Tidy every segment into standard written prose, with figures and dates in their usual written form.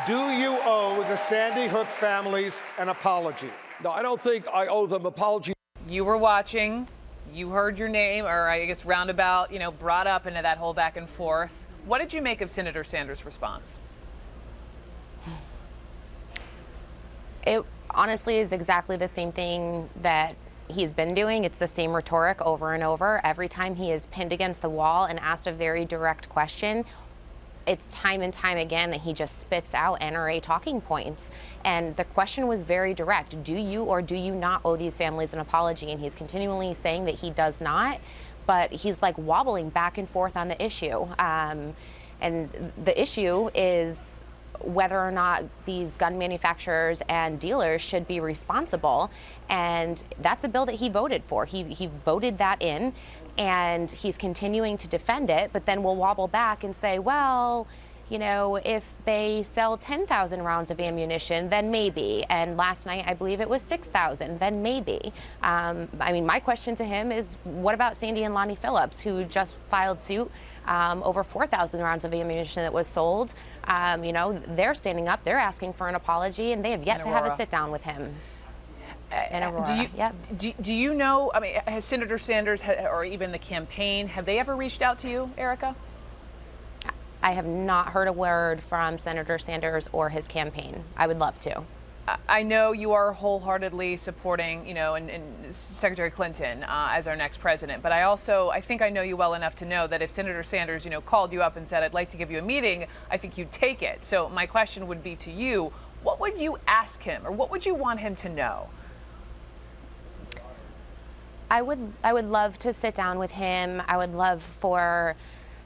Do you owe the Sandy Hook families an apology? No, I don't think I owe them an apology. You were watching. You heard your name, or I guess roundabout, brought up into that whole back and forth. What did you make of Senator Sanders' response? It honestly is exactly the same thing that he's been doing. It's the same rhetoric over and over. Every time he is pinned against the wall and asked a very direct question, it's time and time again that he just spits out NRA talking points. And the question was very direct. Do you or do you not owe these families an apology? And he's continually saying that he does not, but he's like wobbling back and forth on the issue. And the issue is whether or not these gun manufacturers and dealers should be responsible. And that's a bill that he voted for. He voted that in, and he's continuing to defend it, but then we'll wobble back and say, well, if they sell 10,000 rounds of ammunition, then maybe. And last night, I believe it was 6,000, then maybe. My question to him is, what about Sandy and Lonnie Phillips, who just filed suit over 4,000 rounds of ammunition that was sold? They're standing up, they're asking for an apology, and they have yet to have a sit down with him. In Aurora. Do you know, has Senator Sanders or even the campaign, have they ever reached out to you, Erica? I have not heard a word from Senator Sanders or his campaign. I would love to. I know you are wholeheartedly supporting, and Secretary Clinton as our next president. But I think I know you well enough to know that if Senator Sanders, called you up and said, I'd like to give you a meeting, I think you'd take it. So my question would be to you, what would you ask him, or what would you want him to know? I would love to sit down with him. I would love for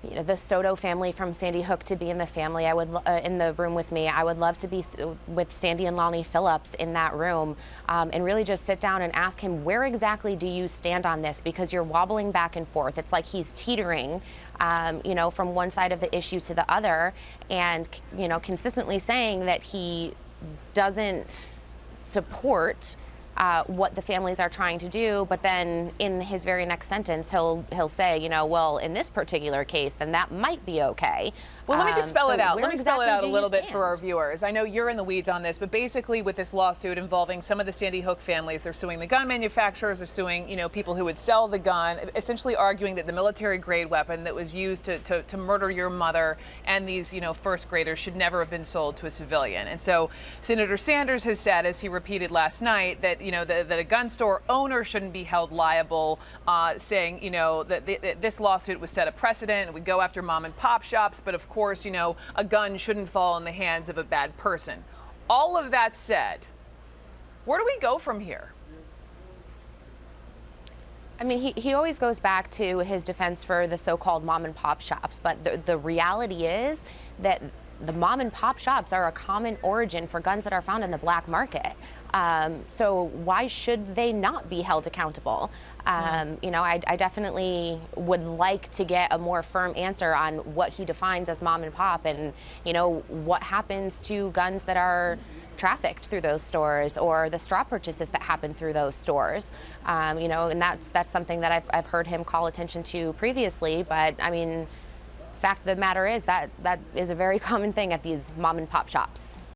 the Soto family from Sandy Hook to be in the family. I would in the room with me. I would love to be with Sandy and Lonnie Phillips in that room, and really just sit down and ask him, where exactly do you stand on this? Because you're wobbling back and forth. It's like he's teetering, from one side of the issue to the other, and consistently saying that he doesn't support what the families are trying to do, but then in his very next sentence, he'll say, well, in this particular case, then that might be okay. Well, let me just spell it out. Let me spell it out a little bit for our viewers. I know you're in the weeds on this, but basically with this lawsuit involving some of the Sandy Hook families, they're suing the gun manufacturers, they're suing, people who would sell the gun, essentially arguing that the military-grade weapon that was used to murder your mother and these, first graders should never have been sold to a civilian. And so Senator Sanders has said, as he repeated last night, that, that a gun store owner shouldn't be held liable, saying, that this lawsuit would set a precedent and would go after mom and pop shops, but of course, a gun shouldn't fall in the hands of a bad person. All of that said, where do we go from here? He always goes back to his defense for the so-called mom and pop shops, but the reality is that the mom and pop shops are a common origin for guns that are found in the black market. So why should they not be held accountable? I definitely would like to get a more firm answer on what he defines as mom and pop, and what happens to guns that are trafficked through those stores, or the straw purchases that happen through those stores. And that's something that I've heard him call attention to previously. But fact of the matter is that is a very common thing at these mom and pop shops.